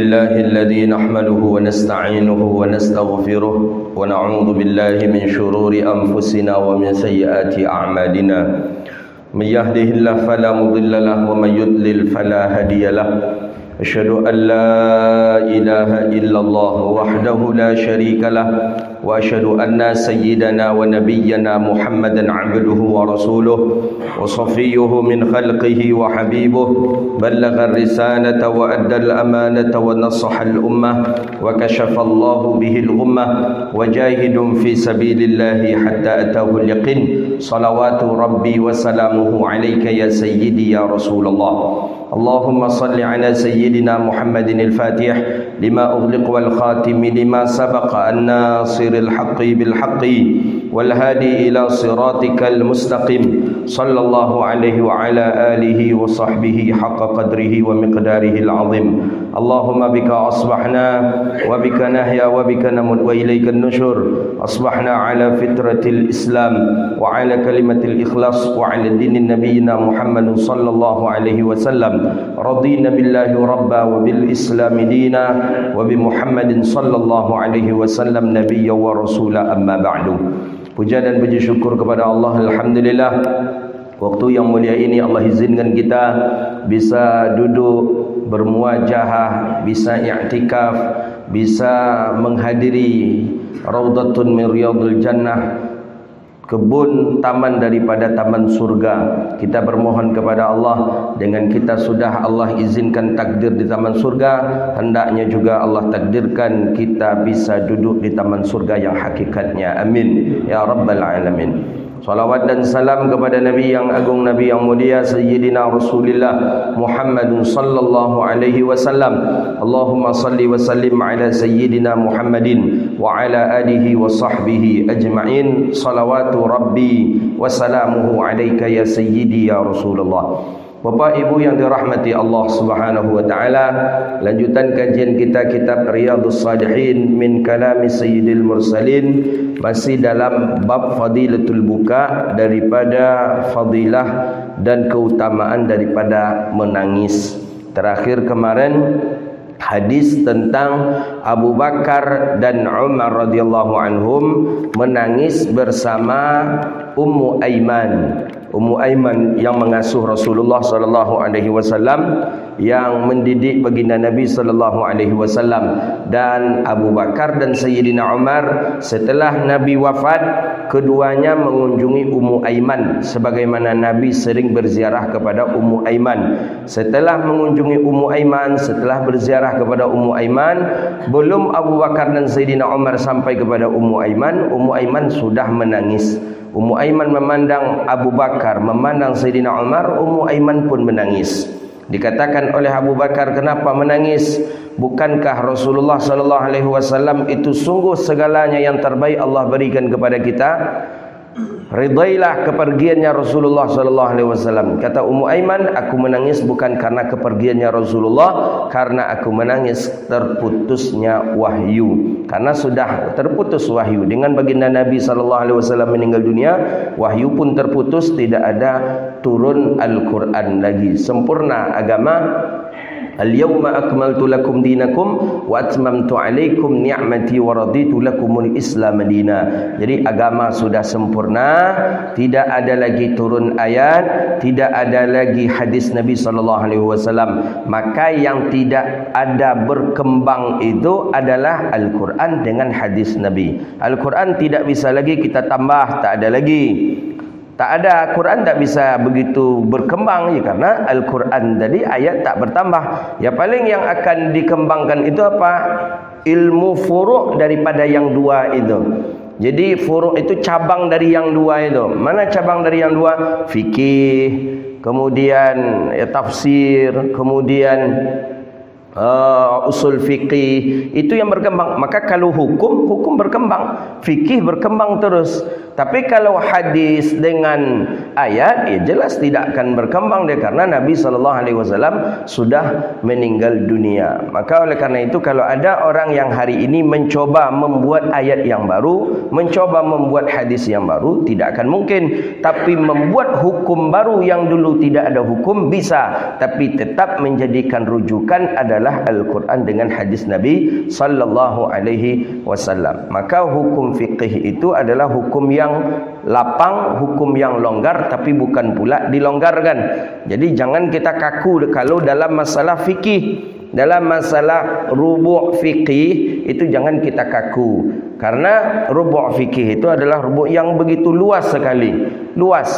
لله الذي نحمده ونستعينه ونستغفره ونعوذ بالله من شرور أنفسنا ومن سيئات أعمالنا من يهده الله فلا مضل له ومن يضلل فلا هادي له أشهد أن لا إله إلا الله وحده لا شريك له وأشهد أن سيدنا ونبينا محمدا عبده ورسوله وصفيه من خلقه وحبيبه بلغ الرسالة وأدى الأمانة ونصح الأمة وكشف الله به الغمة وجاهد في سبيل الله حتى أتاه اليقين صلوات ربي وسلامه عليك يا سيدي يا رسول الله اللهم صل على سيدنا محمد الفاتح لما أغلق والخاتم لما سبق الناصر الحق بالحق والهادي إلى صراطك المستقيم صلى الله عليه وعلى آله وصحبه حق قدره ومقداره العظيم اللهم بك أصبحنا وبك نحيا وبك نموت وإليك النشور أصبحنا على فطرة الإسلام وعلى كلمة الإخلاص وعلى دين نبينا محمد صلى الله عليه وسلم رضينا بالله ربا وبالإسلام دينا وبمحمد صلى الله عليه وسلم نبيا ورسولا أما بعد. Puja dan puji syukur kepada Allah, alhamdulillah. Waktu yang mulia ini Allah izinkan kita bisa duduk bermuajahah, bisa i'tikaf, bisa menghadiri Raudhatun min Riyadhil Jannah, kebun taman daripada taman surga. Kita bermohon kepada Allah, dengan kita sudah Allah izinkan takdir di taman surga, hendaknya juga Allah takdirkan kita bisa duduk di taman surga yang hakikatnya. Amin ya rabbal alamin. Salawat dan salam kepada Nabi yang agung, Nabi yang mulia, Sayyidina Rasulullah Muhammadun sallallahu alaihi wasallam. Allahumma salli wa sallim ala Sayyidina Muhammadin wa ala alihi wa sahbihi ajma'in. Salawatu Rabbi wa salamuhu alaika ya Sayyidi ya Rasulullah. Bapak Ibu yang dirahmati Allah Subhanahu wa taala, lanjutan kajian kita kitab Riyadhus Shalihin min kalami Sayyidil Mursalin, masih dalam bab fadilatul buka, daripada fadilah dan keutamaan daripada menangis. Terakhir kemarin hadis tentang Abu Bakar dan Umar radhiyallahu anhum menangis bersama Ummu Aiman. Ummu Aiman yang mengasuh Rasulullah sallallahu alaihi wasallam, yang mendidik baginda Nabi sallallahu alaihi wasallam, dan Abu Bakar dan Sayyidina Umar setelah Nabi wafat, keduanya mengunjungi Ummu Aiman sebagaimana Nabi sering berziarah kepada Ummu Aiman. Setelah mengunjungi Ummu Aiman, setelah berziarah kepada Ummu Aiman, belum Abu Bakar dan Sayyidina Umar sampai kepada Ummu Aiman sudah menangis. Ummu Aiman memandang Abu Bakar, memandang Sayyidina Umar, Ummu Aiman pun menangis. Dikatakan oleh Abu Bakar, kenapa menangis? Bukankah Rasulullah sallallahu alaihi wasallam itu sungguh segalanya yang terbaik Allah berikan kepada kita? Ridailah kepergiannya Rasulullah sallallahu alaihi wasallam. Kata Ummu Aiman, aku menangis bukan karena kepergiannya Rasulullah, karena aku menangis terputusnya wahyu. Karena sudah terputus wahyu dengan baginda Nabi sallallahu alaihi wasallam meninggal dunia, wahyu pun terputus, tidak ada turun Al-Qur'an lagi. Sempurna agama. Al-yawma akmaltu lakum dinakum wa atmamtu alaikum ni'mati wa raditu lakumul Islam dina. Jadi agama sudah sempurna, tidak ada lagi turun ayat, tidak ada lagi hadis Nabi sallallahu alaihi wasallam. Maka yang tidak ada berkembang itu adalah Al-Qur'an dengan hadis Nabi. Al-Qur'an tidak bisa lagi kita tambah, tak ada lagi. Tak ada, Quran tak bisa begitu berkembang ya, karena Al-Quran tadi ayat tak bertambah. Ya paling yang akan dikembangkan itu apa? Ilmu furu' daripada yang dua itu. Jadi furu' itu cabang dari yang dua itu. Mana cabang dari yang dua? Fikih, kemudian ya, tafsir, kemudian usul fikih, itu yang berkembang. Maka kalau hukum berkembang, fikih berkembang terus, Tapi kalau hadis dengan ayat, ya jelas tidak akan berkembang dia, karena Nabi SAW sudah meninggal dunia. Maka oleh karena itu, kalau ada orang yang hari ini mencoba membuat ayat yang baru, mencoba membuat hadis yang baru, tidak akan mungkin. Tapi membuat hukum baru yang dulu tidak ada hukum bisa, tapi tetap menjadikan rujukan adalah Al-Quran dengan hadis Nabi SAW. Maka hukum fiqih itu adalah hukum yang lapang, hukum yang longgar, tapi bukan pula dilonggarkan. Jadi jangan kita kaku kalau dalam masalah fikih, dalam masalah rubu' fikih itu jangan kita kaku, karena rubu' fikih itu adalah rubu' yang begitu luas sekali, luas.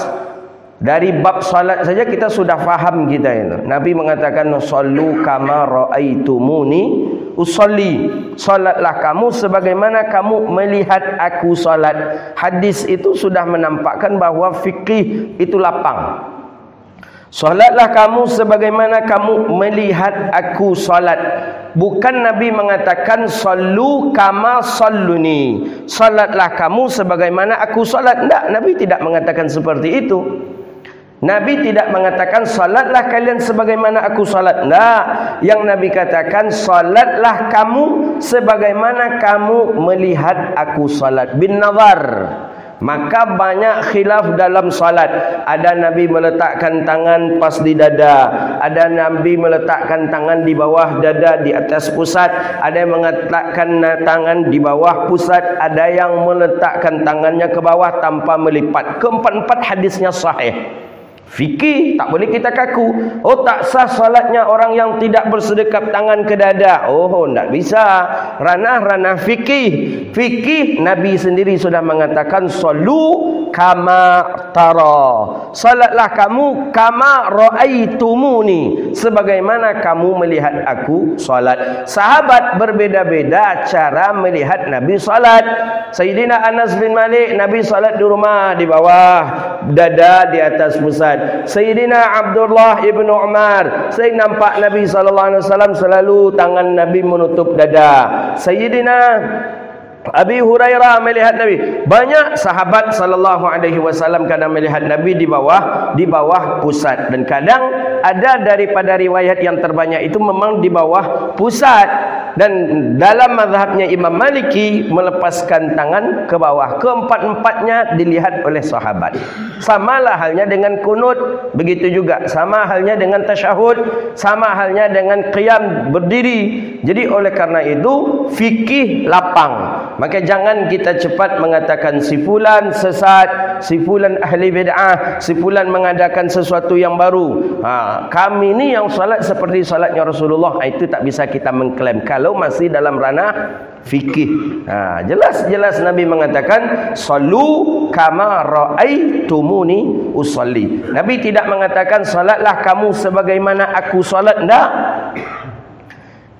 Dari bab salat saja kita sudah faham kita itu. Nabi mengatakan sallu kama raaitumuni usolli, salatlah kamu sebagaimana kamu melihat aku salat. Hadis itu sudah menampakkan bahawa fikih itu lapang. Salatlah kamu sebagaimana kamu melihat aku salat. Bukan Nabi mengatakan sallu kama salluni, salatlah kamu sebagaimana aku salat. Tidak, Nabi tidak mengatakan seperti itu. Nabi tidak mengatakan salatlah kalian sebagaimana aku salat. Tidak. Yang Nabi katakan salatlah kamu sebagaimana kamu melihat aku salat. Bin nazar. Maka banyak khilaf dalam salat. Ada Nabi meletakkan tangan pas di dada, ada Nabi meletakkan tangan di bawah dada di atas pusat, ada yang meletakkan tangan di bawah pusat, ada yang meletakkan tangannya ke bawah tanpa melipat. Keempat-empat hadisnya sahih. Fikih tak boleh kita kaku. Oh, tak sah salatnya orang yang tidak bersedekap tangan ke dada. Oh, tak bisa. Ranah-ranah fikih. Fikih Nabi sendiri sudah mengatakan sallu kama tara. Salatlah kamu kama raaitumuni, sebagaimana kamu melihat aku salat. Sahabat berbeda-beda cara melihat Nabi salat. Sayyidina Anas bin Malik, Nabi salat di rumah di bawah dada, di atas pusat. Sayyidina Abdullah ibn Umar, saya nampak Nabi SAW selalu tangan Nabi menutup dada. Sayyidina Abi Hurairah melihat Nabi. Banyak sahabat SAW kadang melihat Nabi di bawah pusat, dan kadang ada daripada riwayat yang terbanyak itu memang di bawah pusat. Dan dalam mazhabnya Imam Maliki melepaskan tangan ke bawah. Keempat-empatnya dilihat oleh sahabat. Samalah halnya dengan kunut, begitu juga. Sama halnya dengan tasyahud, sama halnya dengan qiyam berdiri. Jadi oleh karena itu fikih lapang. Maka jangan kita cepat mengatakan si fulan sesat, si fulan ahli bid'ah, si fulan mengadakan sesuatu yang baru. Kami ni yang salat seperti salatnya Rasulullah, itu tak bisa kita mengklaim kalau masih dalam ranah fikih. Jelas-jelas Nabi mengatakan sallu kama raaitumuni usolli. Nabi tidak mengatakan salatlah kamu sebagaimana aku salat. Tidak.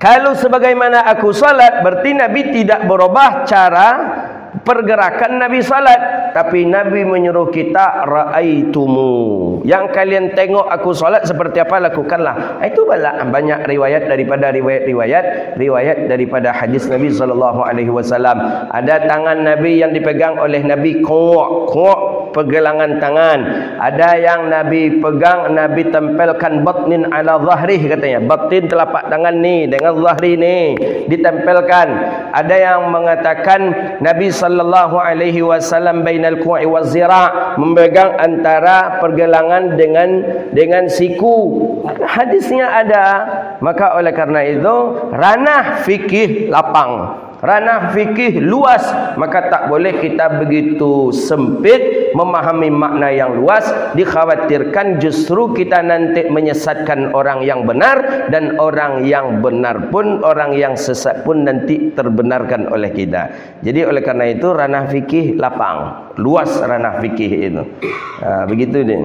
Kalau sebagaimana aku salat, berarti Nabi tidak berubah cara pergerakan Nabi salat, tapi Nabi menyuruh kita ra'aitumu, yang kalian tengok aku salat seperti apa lakukanlah. Itu banyak riwayat daripada riwayat daripada hadis Nabi SAW. Ada tangan Nabi yang dipegang oleh Nabi, kuak pergelangan tangan. Ada yang Nabi pegang, Nabi tempelkan batnin ala zahrih, katanya batin telapak tangan ni dengan zahri ni ditempelkan. Ada yang mengatakan Nabi sallallahu alaihi wasallam bainal ku'i waz zira', memegang antara pergelangan dengan siku. Hadisnya ada. Maka oleh karena itu ranah fikih lapang, ranah fikih luas, maka tak boleh kita begitu sempit memahami makna yang luas. Dikhawatirkan justru kita nanti menyesatkan orang yang benar, dan orang yang benar pun, orang yang sesat pun nanti terbenarkan oleh kita. Jadi oleh karena itu ranah fikih lapang, luas ranah fikih itu. Begitu dia.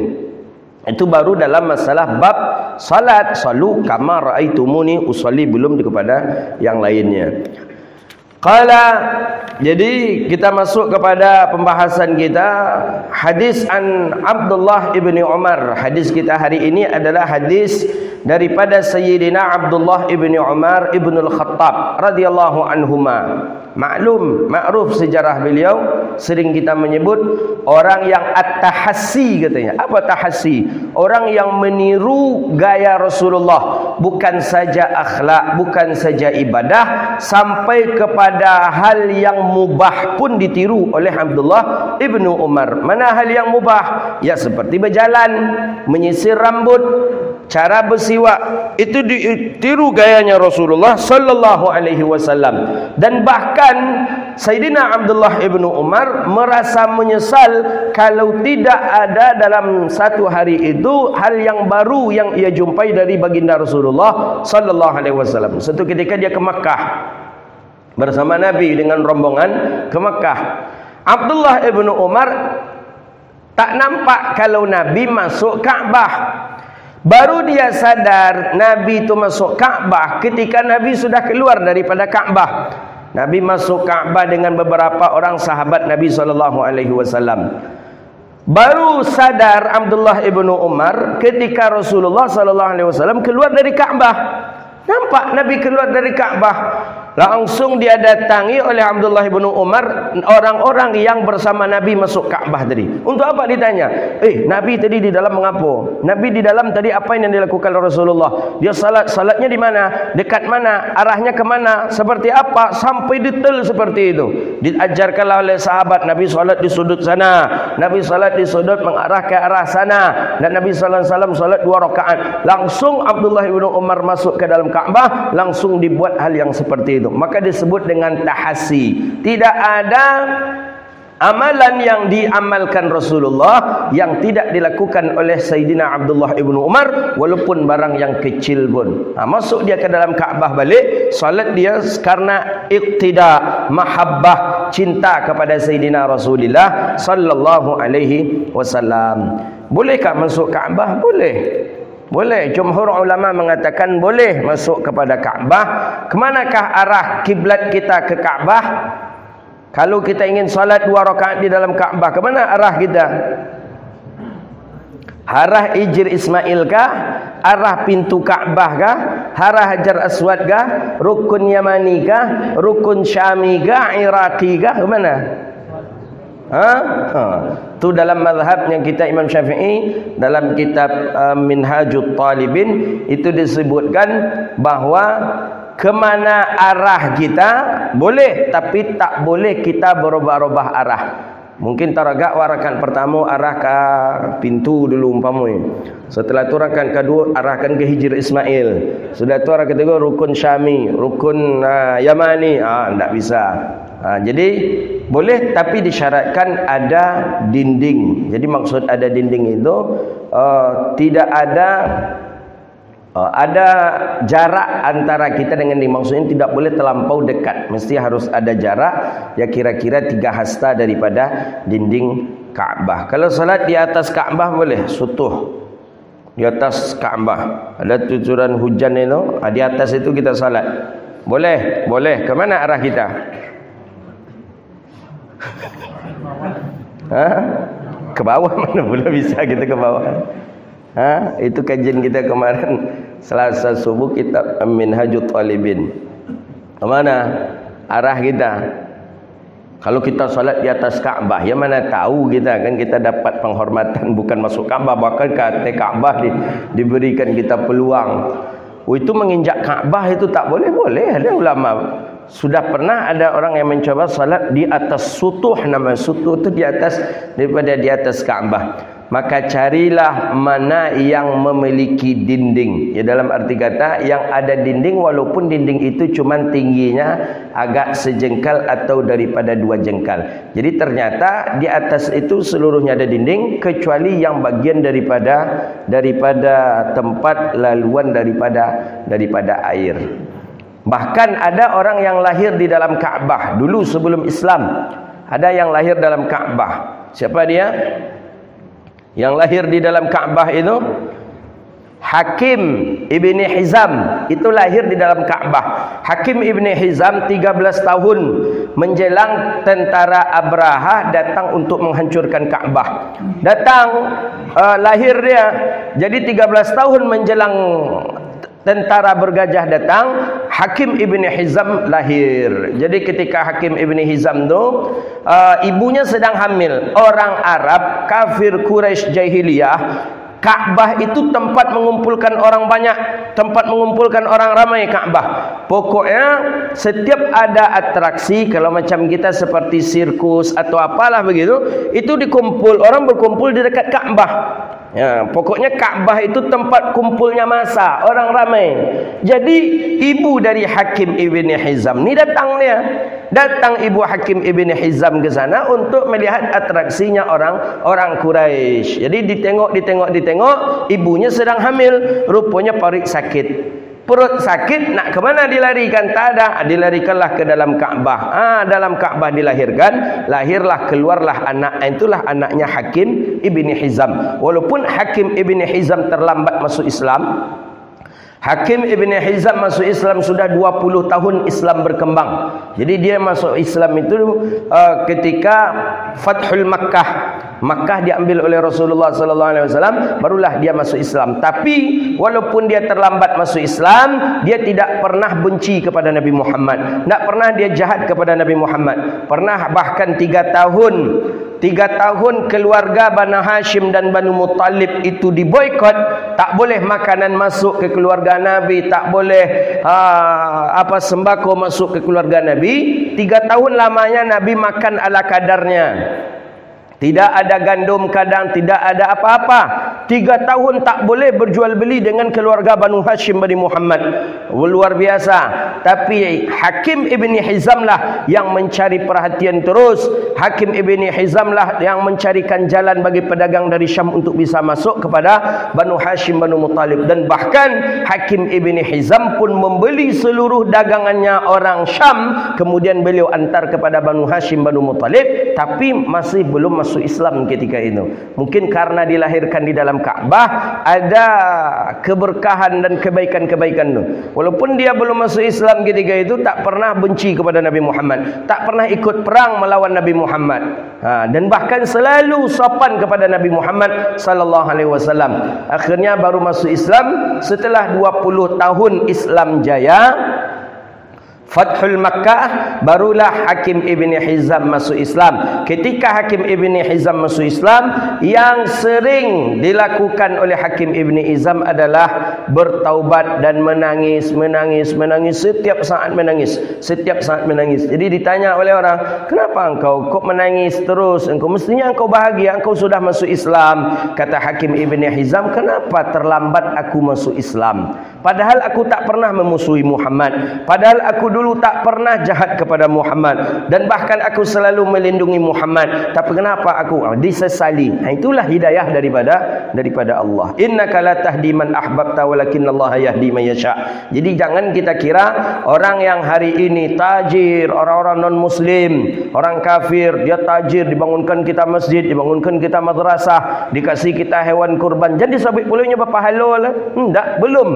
Itu baru dalam masalah bab salat, salu kama raaitumuni usolli, belum kepada yang lainnya. Jadi kita masuk kepada pembahasan kita, hadis an Abdullah ibni Umar. Hadis kita hari ini adalah hadis daripada Sayyidina Abdullah ibn Umar ibn al-Khattab radhiyallahu anhuma. Ma'ruf sejarah beliau, sering kita menyebut orang yang at-tahassi katanya. Apa tahassi? Orang yang meniru gaya Rasulullah, bukan saja akhlak, bukan saja ibadah, sampai kepada hal yang mubah pun ditiru oleh Abdullah ibnu Umar. Mana hal yang mubah? Ya seperti berjalan, menyisir rambut, cara bersiwak, itu ditiru gayanya Rasulullah sallallahu alaihi wasallam. Dan bahkan Sayyidina Abdullah ibnu Umar merasa menyesal kalau tidak ada dalam satu hari itu hal yang baru yang ia jumpai dari baginda Rasulullah sallallahu alaihi wasallam. Suatu ketika dia ke Makkah bersama Nabi dengan rombongan ke Makkah. Abdullah ibnu Umar tak nampak kalau Nabi masuk Kaabah. Baru dia sadar Nabi itu masuk Kaabah ketika Nabi sudah keluar daripada Kaabah. Nabi masuk Kaabah dengan beberapa orang sahabat Nabi SAW. Baru sadar Abdullah ibnu Umar ketika Rasulullah SAW keluar dari Kaabah. Nampak Nabi keluar dari Kaabah. Langsung dia datangi oleh Abdullah ibnu Umar orang-orang yang bersama Nabi masuk Kaabah tadi. Untuk apa ditanya? Nabi tadi di dalam mengapa? Nabi di dalam tadi apa yang dilakukan oleh Rasulullah? Dia salatnya di mana? Dekat mana? Arahnya ke mana? Seperti apa? Sampai detail seperti itu. Diajarkanlah oleh sahabat, Nabi salat di sudut sana, Nabi salat di sudut mengarah ke arah sana, dan Nabi sallallahu alaihi wasallam salat 2 rakaat. Langsung Abdullah ibnu Umar masuk ke dalam Kaabah, langsung dibuat hal yang seperti itu. Maka disebut dengan tahassi. Tidak ada amalan yang diamalkan Rasulullah yang tidak dilakukan oleh Sayyidina Abdullah ibnu Umar, walaupun barang yang kecil pun. Masuk dia ke dalam Kaabah balik, salat dia karena iqtida, mahabbah, cinta kepada Sayyidina Rasulullah sallallahu alaihi wasallam. Bolehkah masuk Kaabah? Boleh. Boleh. Jumhur ulama mengatakan boleh masuk kepada Kaabah. Kemanakah arah kiblat kita ke Kaabah? Kalau kita ingin salat 2 rakaat di dalam Kaabah, ke mana arah kita? Arah Hijr Ismail kah? Arah pintu Kaabah kah? Arah Hajar Aswad kah? Rukun Yamani kah? Rukun Syami kah? Iraqi kah? Ke mana? Itu dalam mazhabnya kita Imam Syafi'i, dalam kitab Minhajut Talibin itu disebutkan bahwa kemana arah kita boleh, tapi tak boleh kita berubah-ubah arah. Mungkin taragak warakan pertama arah ke pintu dulu umpamanya. Setelah itu rakaat kedua arahkan ke Hijr Ismail. Sudah itu rakaat ketiga rukun Syami, rukun Yamani. Tak bisa. Jadi boleh, tapi disyaratkan ada dinding. Jadi maksud ada dinding itu tidak ada jarak antara kita dengan dinding. Maksudnya tidak boleh terlampau dekat. Mesti harus ada jarak ya kira-kira 3 hasta daripada dinding Kaabah. Kalau salat di atas Kaabah boleh, sutuh di atas Kaabah. Ada tuturan hujan itu, di atas itu kita salat. Boleh, boleh. Ke mana arah kita? Ke bawah mana pula bisa kita ke bawah? Itu kajian kita kemarin Selasa subuh kitab Minhajut Talibin. Kemana arah kita? Kalau kita salat di atas Kaabah, ya mana tahu kita kan, kita dapat penghormatan bukan masuk Kaabah, bahkan ke atas Kaabah diberikan kita peluang. Itu menginjak Kaabah itu tak boleh. Boleh. Ada ulama sudah pernah ada orang yang mencoba salat di atas sutuh, nama sutuh itu di atas, daripada di atas Kaabah. Maka carilah mana yang memiliki dinding. Ya, dalam arti kata yang ada dinding, walaupun dinding itu cuma tingginya agak sejengkal atau daripada 2 jengkal. Jadi ternyata di atas itu seluruhnya ada dinding, kecuali yang bagian daripada tempat laluan daripada air. Bahkan ada orang yang lahir di dalam Kaabah dulu sebelum Islam. Ada yang lahir dalam Kaabah. Siapa dia? Yang lahir di dalam Kaabah itu Hakim ibni Hizam. Itu lahir di dalam Kaabah. Hakim ibni Hizam 13 tahun menjelang tentara Abraha datang untuk menghancurkan Kaabah. Datang lahir dia. Jadi 13 tahun menjelang tentara bergajah datang, Hakim Ibn Hizam lahir. Jadi ketika Hakim Ibn Hizam tu ibunya sedang hamil. Orang Arab kafir Quraisy jahiliyah, Kaabah itu tempat mengumpulkan orang banyak, tempat mengumpulkan orang ramai Kaabah. Pokoknya setiap ada atraksi, kalau macam kita seperti sirkus atau apalah begitu, itu dikumpul, orang berkumpul di dekat Kaabah. Ya, pokoknya Kaabah itu tempat kumpulnya masa, orang ramai. Jadi ibu dari Hakim Ibn Hizam ni datang dia. Datang ibu Hakim Ibn Hizam ke sana untuk melihat atraksinya orang Quraisy. Jadi ditengok, ibunya sedang hamil, rupanya parit sakit. Perut sakit, nak ke mana dilarikan? Tak ada, dilarikanlah ke dalam Kaabah. Dalam Kaabah dilahirkan, lahirlah, keluarlah anak. Itulah anaknya Hakim Ibn Hizam. Walaupun Hakim Ibn Hizam terlambat masuk Islam, Hakim Ibn Hizam masuk Islam sudah 20 tahun Islam berkembang. Jadi dia masuk Islam itu ketika Fathul Makkah. Makkah diambil oleh Rasulullah sallallahu alaihi wasallam, barulah dia masuk Islam. Tapi walaupun dia terlambat masuk Islam, dia tidak pernah benci kepada Nabi Muhammad. Tak pernah dia jahat kepada Nabi Muhammad. Pernah bahkan 3 tahun keluarga Banu Hashim dan Banu Muttalib itu diboikot. Tak boleh makanan masuk ke keluarga Nabi, tak boleh sembako masuk ke keluarga Nabi. 3 tahun lamanya Nabi makan ala kadarnya. Tidak ada gandum kadang, tidak ada apa-apa. 3 tahun tak boleh berjual beli dengan keluarga Banu Hashim Bani Muhammad. Luar biasa. Tapi Hakim Ibn Hizam lah yang mencari perhatian terus. Hakim Ibn Hizam lah yang mencarikan jalan bagi pedagang dari Syam untuk bisa masuk kepada Banu Hashim Banu Muttalib. Dan bahkan Hakim Ibn Hizam pun membeli seluruh dagangannya orang Syam, kemudian beliau antar kepada Banu Hashim Banu Muttalib, tapi masih belum masuk Islam ketika itu. Mungkin karena dilahirkan di dalam Kaabah, ada keberkahan dan kebaikan-kebaikan itu. Walaupun dia belum masuk Islam ketika itu, tak pernah benci kepada Nabi Muhammad, tak pernah ikut perang melawan Nabi Muhammad, dan bahkan selalu sopan kepada Nabi Muhammad sallallahu alaihi wasallam. Akhirnya baru masuk Islam setelah 20 tahun Islam jaya, Fathul Makkah, barulah Hakim Ibn Hizam masuk Islam. Ketika Hakim Ibn Hizam masuk Islam, yang sering dilakukan oleh Hakim Ibn Hizam adalah bertaubat dan menangis. Setiap saat menangis. Jadi ditanya oleh orang, kenapa engkau kok menangis terus? Engkau mestinya engkau bahagia, engkau sudah masuk Islam. Kata Hakim Ibn Hizam, kenapa terlambat aku masuk Islam? Padahal aku tak pernah memusuhi Muhammad. Padahal aku dulu tak pernah jahat kepada Muhammad, dan bahkan aku selalu melindungi Muhammad. Tapi kenapa aku disesali? Itulah hidayah daripada Allah. Innaka la tahdi man ahbabta walakinnallaha yahdi man yasha. Jadi jangan kita kira orang yang hari ini tajir, orang-orang non muslim, orang kafir, dia tajir, dibangunkan kita masjid, dibangunkan kita madrasah, dikasih kita hewan kurban, jadi sabit pulangnya berpahala lah. Tak, belum.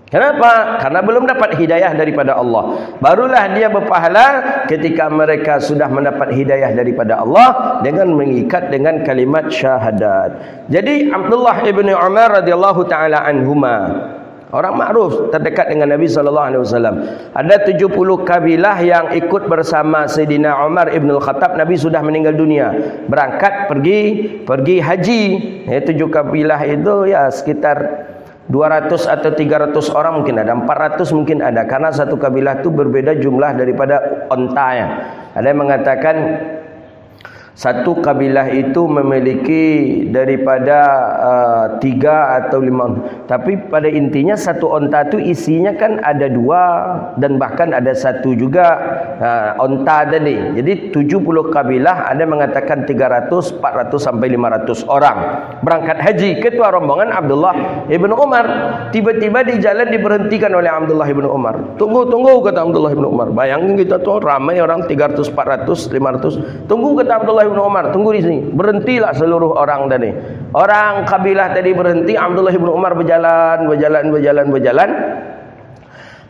Kenapa? Karena belum dapat hidayah daripada Allah. Barulah dia berpahala ketika mereka sudah mendapat hidayah daripada Allah dengan mengikat dengan kalimat syahadat. Jadi Abdullah ibn Umar radhiyallahu taala anhuma, orang makruf terdekat dengan Nabi sallallahu alaihi wasallam. Ada 70 kabilah yang ikut bersama Sayyidina Umar ibn al-Khattab. Nabi sudah meninggal dunia, berangkat pergi haji. 7 kabilah itu ya sekitar 200 atau 300 orang mungkin ada, 400 mungkin ada, karena satu kabilah itu berbeda jumlah daripada ontanya. Ada yang mengatakan satu kabilah itu memiliki daripada 3 atau 5, tapi pada intinya satu onta itu isinya kan ada 2 dan bahkan ada 1 juga onta tadi. Jadi 70 kabilah, ada mengatakan 300, 400 sampai 500 orang berangkat haji. Ketua rombongan Abdullah ibn Umar. Tiba-tiba di jalan diberhentikan oleh Abdullah ibn Umar. Tunggu, kata Abdullah ibn Umar. Bayangin kita tuh ramai orang 300, 400, 500. Tunggu, kata Abdullah ibn Umar, tunggu di sini. Berhentilah seluruh orang tadi. Orang kabilah tadi berhenti. Abdullah ibn Umar berjalan.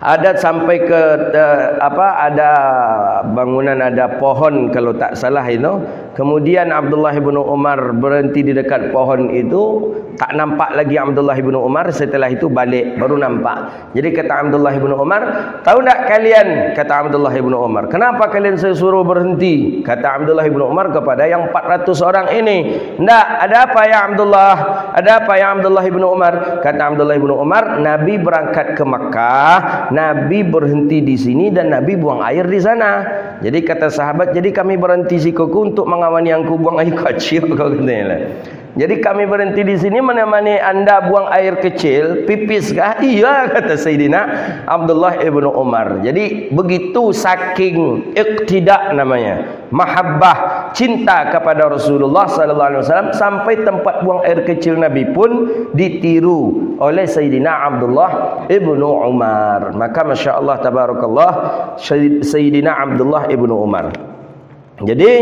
Ada sampai ke ada bangunan, ada pohon kalau tak salah itu. Kemudian Abdullah bin Umar berhenti di dekat pohon itu, tak nampak lagi Abdullah bin Umar. Setelah itu balik, baru nampak. Jadi kata Abdullah bin Umar, tahu tak kalian, kata Abdullah bin Umar, kenapa kalian saya suruh berhenti? Kata Abdullah bin Umar kepada yang 400 orang ini, "Ndak, ada apa ya Abdullah? Ada apa ya Abdullah bin Umar?" Kata Abdullah bin Umar, Nabi berangkat ke Makkah, Nabi berhenti di sini dan Nabi buang air di sana. Jadi kata sahabat, jadi kami berhenti sikuku untuk mengawani angku buang air kecil, kau katanya. Jadi kami berhenti di sini menemani anda buang air kecil, pipis kah? Iya, kata Sayyidina Abdullah ibn Umar. Jadi begitu saking iqtida namanya, mahabbah, cinta kepada Rasulullah sallallahu alaihi wasallam, sampai tempat buang air kecil Nabi pun ditiru oleh Sayyidina Abdullah ibn Umar. Maka Masya Allah tabarakallah, Sayyidina Abdullah ibn Umar. Jadi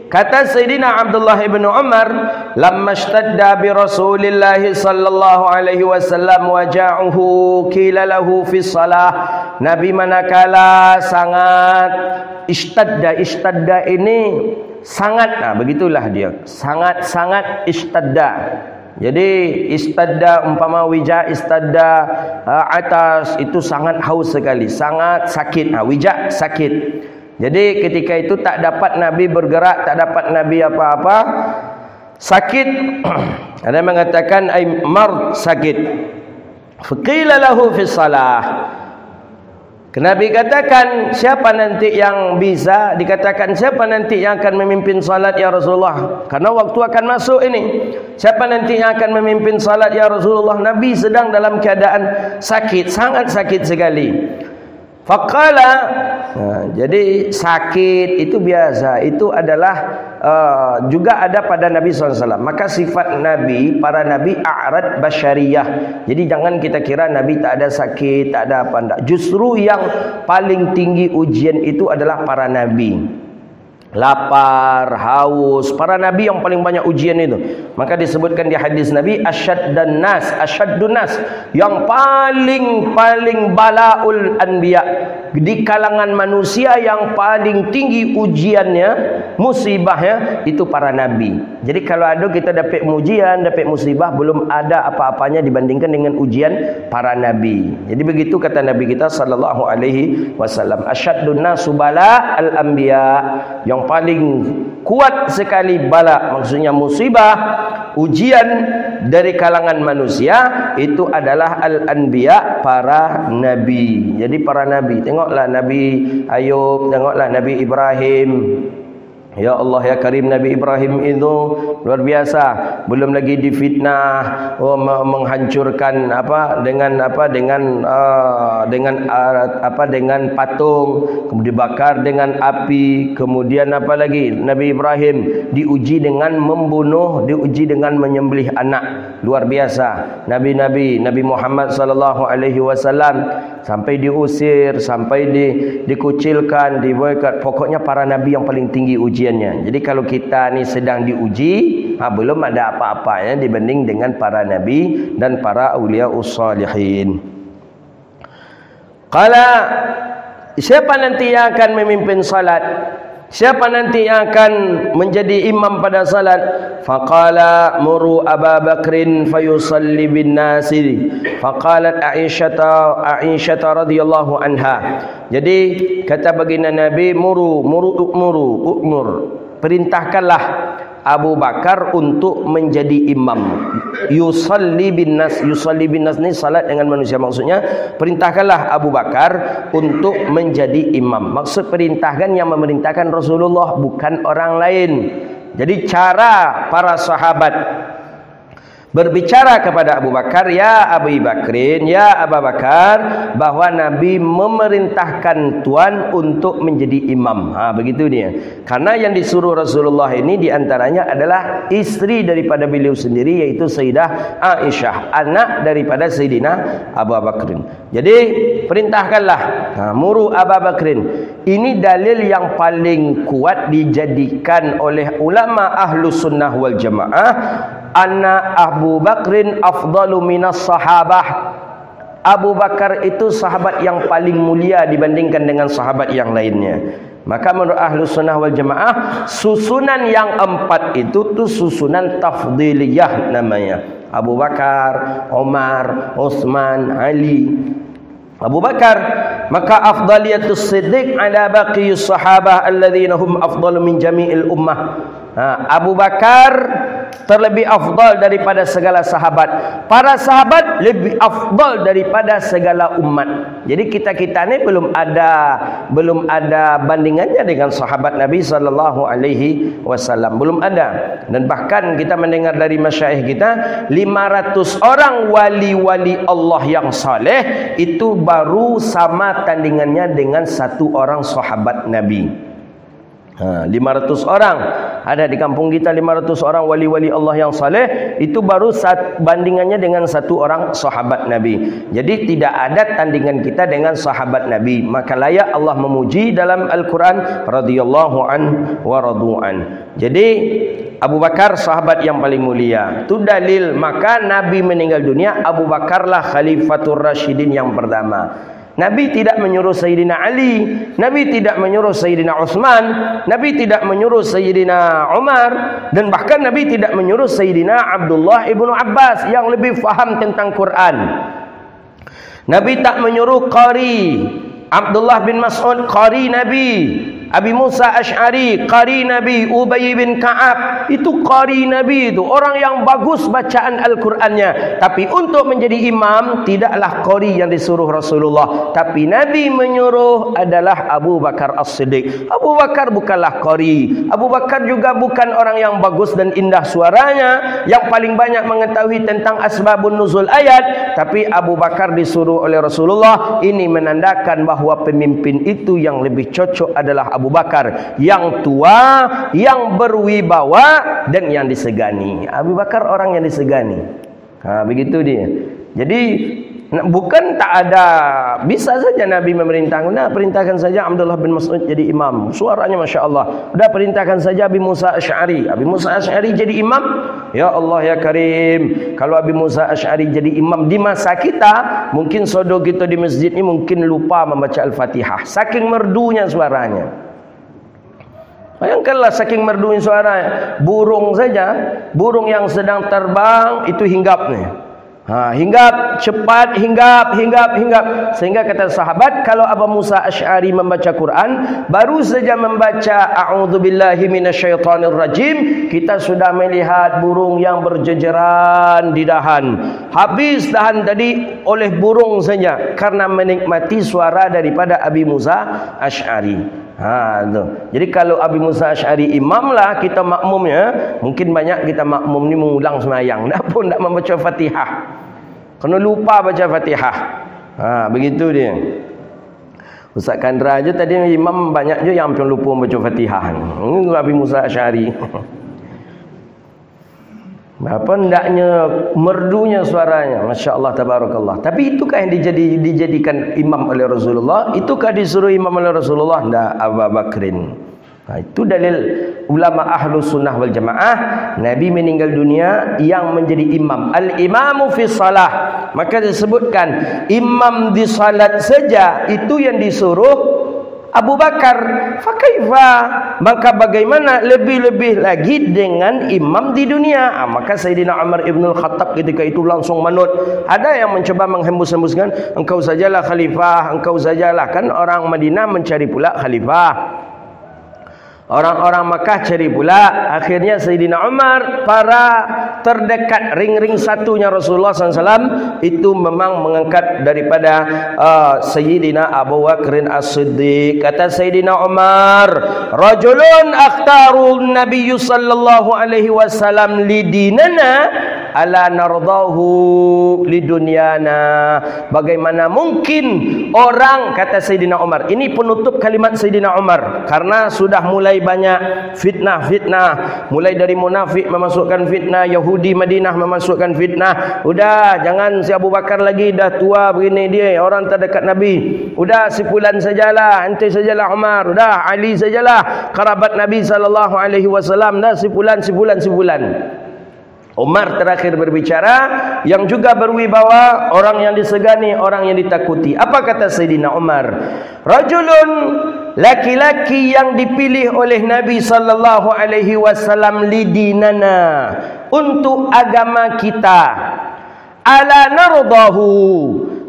kata Sayyidina Abdullah ibn Umar, lamma ishtadda bi Rasulillah sallallahu alaihi wasallam waja'uhu qila lahu fi shalah. Nabi manakala sangat ishtadda ini sangat, nah begitulah dia, sangat ishtadda. Jadi istadda umpama wija, istadda atas, itu sangat haus sekali, sangat sakit. Wija sakit. Jadi ketika itu tak dapat Nabi bergerak, tak dapat Nabi apa-apa, sakit. Ada yang mengatakan ay mard, sakit. Faqila lahu fi shalah. Nabi katakan, siapa nanti yang bisa, dikatakan siapa nanti yang akan memimpin salat ya Rasulullah, karena waktu akan masuk ini. Siapa nanti yang akan memimpin salat ya Rasulullah? Nabi sedang dalam keadaan sakit, sangat sakit sekali. Faqala, jadi sakit itu biasa, itu adalah juga ada pada Nabi SAW. Maka sifat Nabi, para Nabi a'rad basyariyah. Jadi jangan kita kira Nabi tak ada sakit, tak ada apa, enggak. Justru yang paling tinggi ujian itu adalah para Nabi. Lapar, haus, para Nabi yang paling banyak ujian itu. Maka disebutkan di hadis Nabi, asyaddun nas, yang paling balaul anbiya, di kalangan manusia yang paling tinggi ujiannya, musibahnya, itu para Nabi. Jadi kalau ada kita dapat ujian, dapat musibah, belum ada apa-apanya dibandingkan dengan ujian para Nabi. Jadi begitu kata Nabi kita sallallahu alaihi wasallam, asyaddun nas bala al anbiya, yang paling kuat sekali bala, maksudnya musibah, ujian dari kalangan manusia, itu adalah al-anbiya, para nabi. Jadi para nabi, tengoklah Nabi Ayub, tengoklah Nabi Ibrahim. Ya Allah ya Karim, Nabi Ibrahim itu luar biasa. Belum lagi difitnah, menghancurkan dengan patung, kemudian dibakar dengan api. Kemudian apa lagi? Nabi Ibrahim diuji dengan membunuh, diuji dengan menyembelih anak. Luar biasa. Nabi Muhammad sallallahu alaihi wasallam sampai diusir, sampai dikucilkan, diboikot. Pokoknya para nabi yang paling tinggi ujiannya. Jadi kalau kita ni sedang diuji, belum ada apa-apanya dibanding dengan para nabi dan para auliyaus salihin. Qala, siapa nanti yang akan memimpin salat? Siapa nanti yang akan menjadi imam pada salat? Faqala muru Abu Bakrin fayusalli bin nasi. Faqalat Aisyah radhiyallahu anha. Jadi kata baginda Nabi, umur, perintahkanlah Abu Bakar untuk menjadi imam. Yusalli bin nas ni salat dengan manusia, maksudnya perintahkanlah Abu Bakar untuk menjadi imam. Maksud perintahkan, yang memerintahkan Rasulullah, bukan orang lain. Jadi cara para sahabat berbicara kepada Abu Bakar, ya Abu Bakrin, ya Abu Bakar, bahwa Nabi memerintahkan tuan untuk menjadi imam. Begitu dia. Karena yang disuruh Rasulullah ini diantaranya adalah istri daripada beliau sendiri, yaitu Sayyidah Aisyah, anak daripada Sayyidina Abu Bakrin. Jadi perintahkanlah, muru Abu Bakrin. Ini dalil yang paling kuat dijadikan oleh ulama ahlu sunnah wal jamaah, anna Abu Bakrin afdalu minas sahabah. Abu Bakar itu sahabat yang paling mulia dibandingkan dengan sahabat yang lainnya. Maka menurut Ahlus Sunnah wal Jamaah, susunan yang 4 itu tuh susunan tafdiliyah namanya. Abu Bakar, Umar, Utsman, Ali. Abu Bakar, maka afdaliyatus siddiq ala baqiyus sahabah alladhina hum afdalu min jami'il ummah. Abu Bakar terlebih afdal daripada segala sahabat. Para sahabat lebih afdal daripada segala umat. Jadi kita ni belum ada bandingannya dengan sahabat Nabi sallallahu alaihi wasallam. Belum ada. Dan bahkan kita mendengar dari masyayikh kita 500 orang wali-wali Allah yang saleh itu baru sama tandingannya dengan 1 orang sahabat Nabi. 500 orang ada di kampung kita, 500 orang wali-wali Allah yang saleh itu baru bandingannya dengan 1 orang sahabat Nabi. Jadi tidak ada tandingan kita dengan sahabat Nabi. Maka layak Allah memuji dalam Al-Quran, radhiyallahu an wa radu'an. Jadi Abu Bakar sahabat yang paling mulia. Itu dalil. Maka Nabi meninggal dunia, Abu Bakarlah Khalifatul Rasyidin yang pertama. Nabi tidak menyuruh Sayyidina Ali, Nabi tidak menyuruh Sayyidina Utsman, Nabi tidak menyuruh Sayyidina Umar, dan bahkan Nabi tidak menyuruh Sayyidina Abdullah ibnu Abbas yang lebih faham tentang Quran. Nabi tak menyuruh qari. Abdullah bin Mas'ud qari Nabi, Abi Musa Asy'ari qari Nabi, Ubay bin Ka'ab itu qari Nabi, itu orang yang bagus bacaan Al-Qur'annya. Tapi untuk menjadi imam tidaklah qari yang disuruh Rasulullah, tapi Nabi menyuruh adalah Abu Bakar As-Siddiq. Abu Bakar bukanlah qari. Abu Bakar juga bukan orang yang bagus dan indah suaranya, yang paling banyak mengetahui tentang asbabun nuzul ayat, tapi Abu Bakar disuruh oleh Rasulullah. Ini menandakan bahawa pemimpin itu yang lebih cocok adalah Abu Bakar, yang tua, yang berwibawa dan yang disegani. Abu Bakar orang yang disegani. Begitu dia. Jadi bukan tak ada, bisa saja Nabi memerintahkan, perintahkan saja Abdullah bin Mas'ud jadi imam, suaranya Masya Allah. Udah perintahkan saja Abi Musa Asy'ari, Abi Musa Asy'ari jadi imam. Ya Allah ya Karim, kalau Abi Musa Asy'ari jadi imam di masa kita, mungkin saudara kita di masjid ini mungkin lupa membaca Al-Fatihah, saking merdunya suaranya. Bayangkanlah saking merdunya suaranya. Burung saja, burung yang sedang terbang itu hinggap nih. Hinggap, cepat, hinggap. Sehingga kata sahabat, kalau Abu Musa Asy'ari membaca Quran, baru saja membaca a'udzubillahi minasyaitonir rajim, kita sudah melihat burung yang berjejeran di dahan. Habis dahan tadi oleh burung saja, karena menikmati suara daripada Abi Musa Asy'ari. Jadi kalau Abi Musa Asy'ari imam lah, kita makmumnya, mungkin banyak kita makmum ni mengulang semayang, dah pun tak membaca Fatihah, kena lupa baca Fatihah. Begitu dia. Ustaz Kandra aja tadi imam banyak je yang hampir lupa baca Fatihah. Ini Abi Musa Asy'ari. Apa hendaknya merdunya suaranya, Masya Allah tabarakallah. Tapi itukah yang dijadikan imam oleh Rasulullah? Itukah disuruh imam oleh Rasulullah? Tidak, Abu Bakrin. Itu dalil ulama Ahlus Sunnah wal Jamaah. Nabi meninggal dunia, yang menjadi imam, al-imamu fi salah, maka disebutkan imam di salat saja itu yang disuruh Abu Bakar. Fakaifa, maka bagaimana lebih-lebih lagi dengan imam di dunia. Maka Sayyidina Umar ibn al-Khattab ketika itu langsung manut. Ada yang mencoba menghembus-hembuskan, engkau sajalah khalifah, engkau sajalah. Kan orang Madinah mencari pula khalifah, orang-orang Makkah cari pula. Akhirnya Sayyidina Umar, para terdekat, ring-ring satunya Rasulullah SAW, itu memang mengangkat daripada Sayyidina Abu Bakr As-Siddiq. Kata Sayyidina Umar, rajulun akhtarun Nabi sallallahu alaihi wasallam lidinana ala nardahu lidunyana. Bagaimana mungkin orang, kata Sayyidina Umar, ini penutup kalimat Sayyidina Umar, karena sudah mulai banyak fitnah, mulai dari munafik memasukkan fitnah, Yahudi Madinah memasukkan fitnah. Udah, jangan si Abu Bakar lagi, dah tua begini dia, orang terdekat Nabi. Udah, si fulan sajalah, ente sajalah Umar. Udah, Ali sajalah, kerabat Nabi sallallahu alaihi wasallam. Dah, si fulan. Umar terakhir berbicara, yang juga berwibawa, orang yang disegani, orang yang ditakuti. Apa kata Sayyidina Umar? Rajulun, laki-laki yang dipilih oleh Nabi sallallahu alaihi wasallam lidinana, untuk agama kita. Ala nardahu,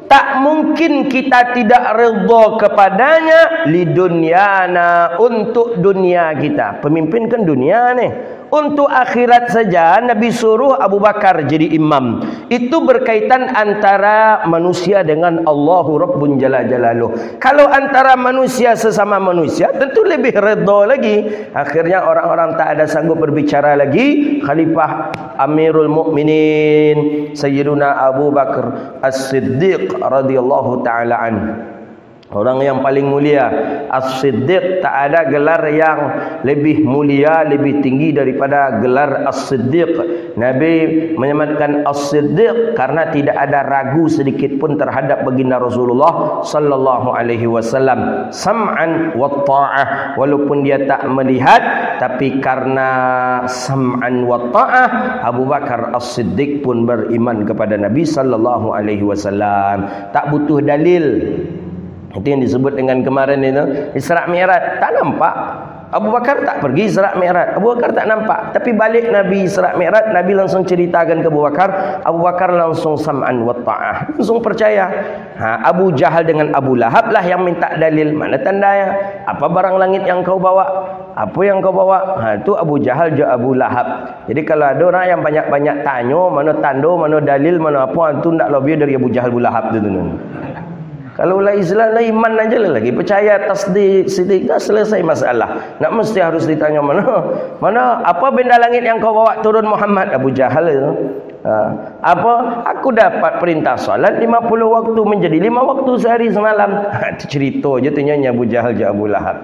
tak mungkin kita tidak redha kepadanya, lidunyana, untuk dunia kita. Pemimpin kan dunia nih. Untuk akhirat saja Nabi suruh Abu Bakar jadi imam. Itu berkaitan antara manusia dengan Allahu Rabbun Jalla Jalaluh. Kalau antara manusia sesama manusia, tentu lebih redha lagi. Akhirnya orang-orang tak ada sanggup berbicara lagi. Khalifah Amirul Mukminin Sayyiduna Abu Bakar As-Siddiq radhiyallahu taala anhu, orang yang paling mulia. As-Siddiq, tak ada gelar yang lebih mulia, lebih tinggi daripada gelar As-Siddiq. Nabi menyematkan As-Siddiq karena tidak ada ragu sedikit pun terhadap baginda Rasulullah sallallahu alaihi wasallam. Sam'an wa ta'ah, walaupun dia tak melihat, tapi karena sam'an wa ta'ah, Abu Bakar As-Siddiq pun beriman kepada Nabi sallallahu alaihi wasallam. Tak butuh dalil. Itu yang disebut dengan kemarin itu Isra Mi'raj. Tak nampak, Abu Bakar tak pergi Isra Mi'raj, Abu Bakar tak nampak. Tapi balik Nabi Isra Mi'raj, Nabi langsung ceritakan ke Abu Bakar, Abu Bakar langsung sam'an wa ta'ah, langsung percaya. Abu Jahal dengan Abu Lahab lah yang minta dalil. Mana tandanya? Apa barang langit yang kau bawa? Apa yang kau bawa? Itu Abu Jahal juga Abu Lahab. Jadi kalau ada orang yang banyak-banyak tanya, mana tando, mana dalil, mana apa, itu tak lebih dari Abu Jahal, Abu Lahab tu. Kalau lah Islam lah iman aja lah lagi, percaya tasdik sidik, dah selesai masalah. Nak mesti harus ditanya mana apa benda langit yang kau bawa turun Muhammad? Abu Jahal itu. Apa? Aku dapat perintah salat 50 waktu menjadi 5 waktu sehari semalam. Itu cerita je tanya Abu Jahal je Abu Lahab.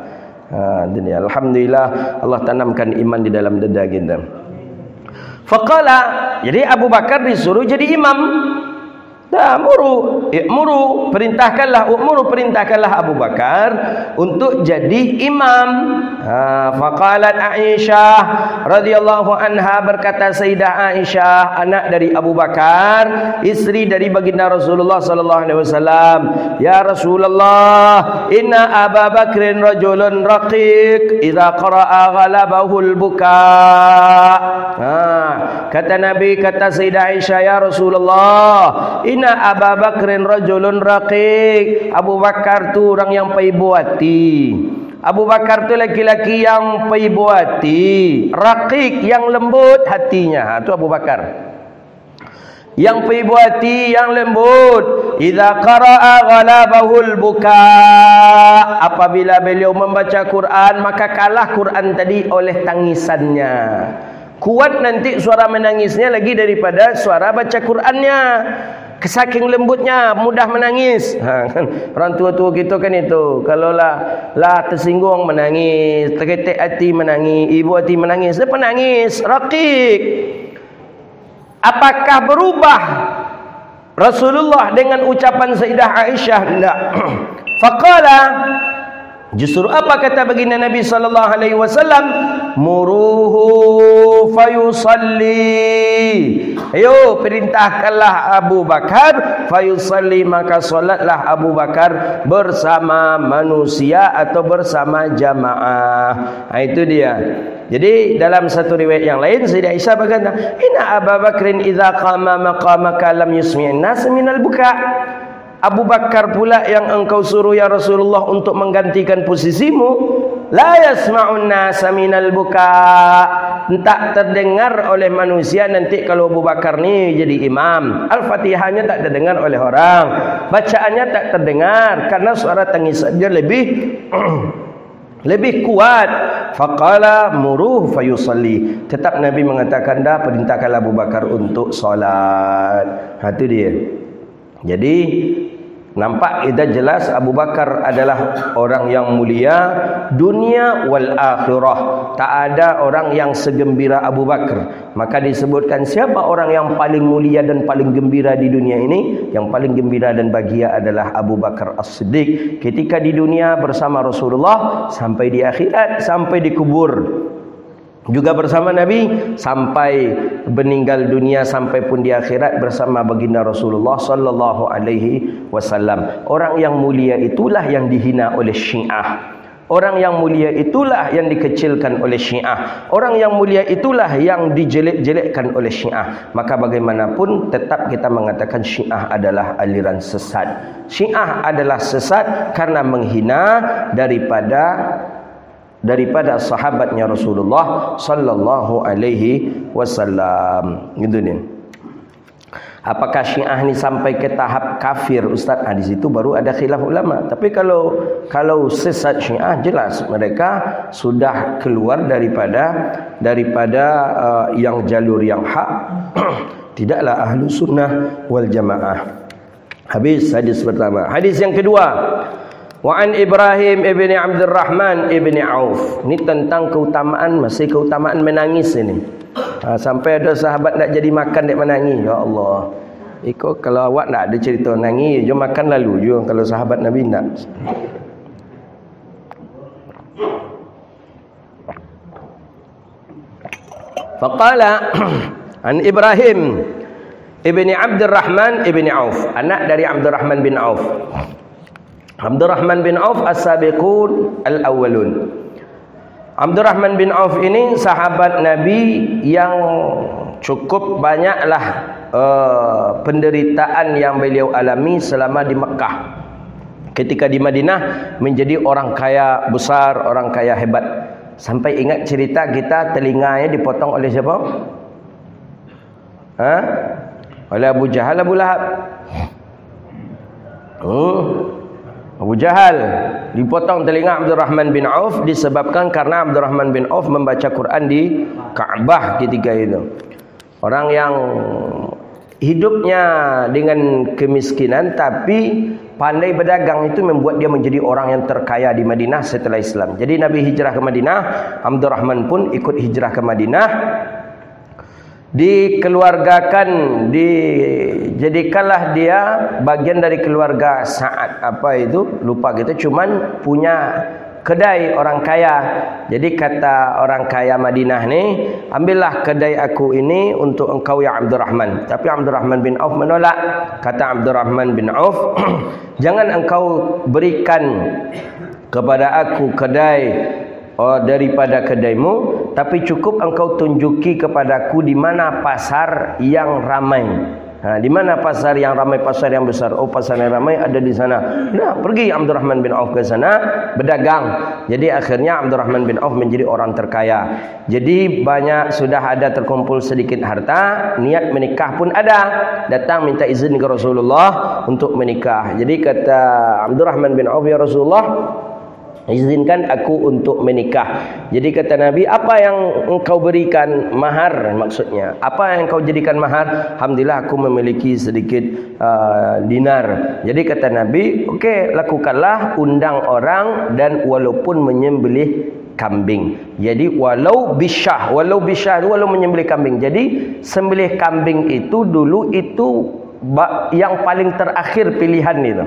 Dunia. Alhamdulillah Allah tanamkan iman di dalam dada kita. Faqala, jadi Abu Bakar disuruh jadi imam. I'muru, perintahkanlah Abu Bakar untuk jadi imam. Faqalat Aisyah radhiyallahu anha, berkata Sayyidah Aisyah, anak dari Abu Bakar, istri dari baginda Rasulullah sallallahu alaihi wasallam, ya Rasulullah, inna Abu Bakrin rajulun raqiq, idza qara'a ghalabahul buka. Kata Nabi, kata Sayyidah Aisyah, ya Rasulullah, inna Abu Bakrin rajulun raqiq. Abu Bakar tu orang yang paibu hati. Abu Bakar tu laki-laki yang paibu hati, raqiq, yang lembut hatinya. Itu Abu Bakar yang paibu hati, yang lembut. Idza qara'a ghalabahul buka, apabila beliau membaca Quran, maka kalah Quran tadi oleh tangisannya. Kuat nanti suara menangisnya lagi daripada suara baca Qurannya. Saking lembutnya, mudah menangis. Orang tua-tua kita kan itu, kalau lah tersinggung menangis, terketek hati menangis, ibu hati menangis, dia penangis, raqiq. Apakah berubah Rasulullah dengan ucapan Sayyidah Aisyah? Tidak. Faqala, justru apa kata baginda Nabi sallallahu alaihi wasallam? Muruhu fayusalli. Ayo perintahkanlah Abu Bakar fayusalli, maka solatlah Abu Bakar bersama manusia atau bersama jamaah. Itu dia. Jadi dalam satu riwayat yang lain Sayyidah Aisyah berkata, inna Abu Bakrin idza qama maqamaka lam yusmi'in nas minal buka. Abu Bakar pula yang engkau suruh ya Rasulullah untuk menggantikan posisimu, la yasma'un nasa minal buka, tak terdengar oleh manusia nanti kalau Abu Bakar ni jadi imam. Al-Fatihahnya tak terdengar oleh orang, bacaannya tak terdengar karena suara tangisannya lebih kuat. Faqala muruh fayusalli. Tetap Nabi mengatakan, dah perintahkan Abu Bakar untuk solat. Itu dia. Jadi nampak kita jelas Abu Bakar adalah orang yang mulia dunia wal akhirah. Tak ada orang yang segembira Abu Bakar. Maka disebutkan siapa orang yang paling mulia dan paling gembira di dunia ini? Yang paling gembira dan bahagia adalah Abu Bakar As-Siddiq. Ketika di dunia bersama Rasulullah, sampai di akhirat, sampai di kubur. juga bersama Nabi sampai meninggal dunia, sampai pun di akhirat bersama baginda Rasulullah sallallahu alaihi wasallam. Orang yang mulia itulah yang dihina oleh Syiah. Orang yang mulia itulah yang dikecilkan oleh Syiah. Orang yang mulia itulah yang dijelek-jelekkan oleh Syiah. Maka bagaimanapun tetap kita mengatakan Syiah adalah aliran sesat. Syiah adalah sesat karena menghina daripada sahabatnya Rasulullah sallallahu alaihi wasallam. Gitu ni. Apakah Syiah ni sampai ke tahap kafir, Ustaz? Di situ baru ada khilaf ulama. Tapi kalau sesat Syiah, jelas mereka sudah keluar daripada yang jalur yang hak. Tidaklah ahlu sunnah wal jamaah. Habis hadis pertama. Hadis yang kedua, wa an Ibrahim ibni Abdurrahman ibni Auf. Ini tentang keutamaan menangis ini. Sampai ada sahabat nak jadi makan dek menangis. Ya Allah. Ikut kalau awak nak ada cerita nangis, jom makan lalu je kalau sahabat Nabi nak. Faqala an Ibrahim ibni Abdurrahman ibni Auf, anak dari Abdurrahman bin Auf. Abdurrahman bin Auf as-sabiqun al-awwalun. Abdurrahman bin Auf ini sahabat Nabi yang cukup banyaklah penderitaan yang beliau alami selama di Mekah. Ketika di Madinah menjadi orang kaya besar, orang kaya hebat. Sampai ingat cerita kita, telinganya dipotong oleh siapa? Oleh Abu Jahal, Abu Lahab. Abu Jahal dipotong telinga Abdurrahman bin Auf disebabkan karena Abdurrahman bin Auf membaca Quran di Ka'bah ketika itu. Orang yang hidupnya dengan kemiskinan tapi pandai berdagang itu membuat dia menjadi orang yang terkaya di Madinah setelah Islam. Jadi Nabi hijrah ke Madinah, Abdurrahman pun ikut hijrah ke Madinah. Dikeluargakan, dijadikanlah dia bagian dari keluarga Sa'ad. Apa itu? Lupa kita, cuman punya kedai orang kaya. Jadi kata orang kaya Madinah ni, ambillah kedai aku ini untuk engkau ya Abdurrahman. Tapi Abdurrahman bin Auf menolak. Kata Abdurrahman bin Auf, jangan engkau berikan kepada aku kedai daripada kedaimu, tapi cukup engkau tunjuki kepadaku di mana pasar yang ramai. Di mana pasar yang ramai, pasar yang besar. Oh, pasar yang ramai ada di sana. Nah, pergi Abdurrahman bin Auf ke sana berdagang. Jadi akhirnya Abdurrahman bin Auf menjadi orang terkaya. Jadi banyak sudah ada terkumpul sedikit harta, niat menikah pun ada. Datang minta izin ke Rasulullah untuk menikah. Jadi kata Abdurrahman bin Auf, ya Rasulullah, izinkan aku untuk menikah. Jadi kata Nabi, apa yang engkau berikan mahar? Maksudnya, apa yang engkau jadikan mahar? Alhamdulillah aku memiliki sedikit dinar. Jadi kata Nabi, okey, lakukanlah, undang orang dan walaupun menyembelih kambing. Jadi walau bisyah walau menyembelih kambing. Jadi sembelih kambing itu dulu itu yang paling terakhir pilihan itu.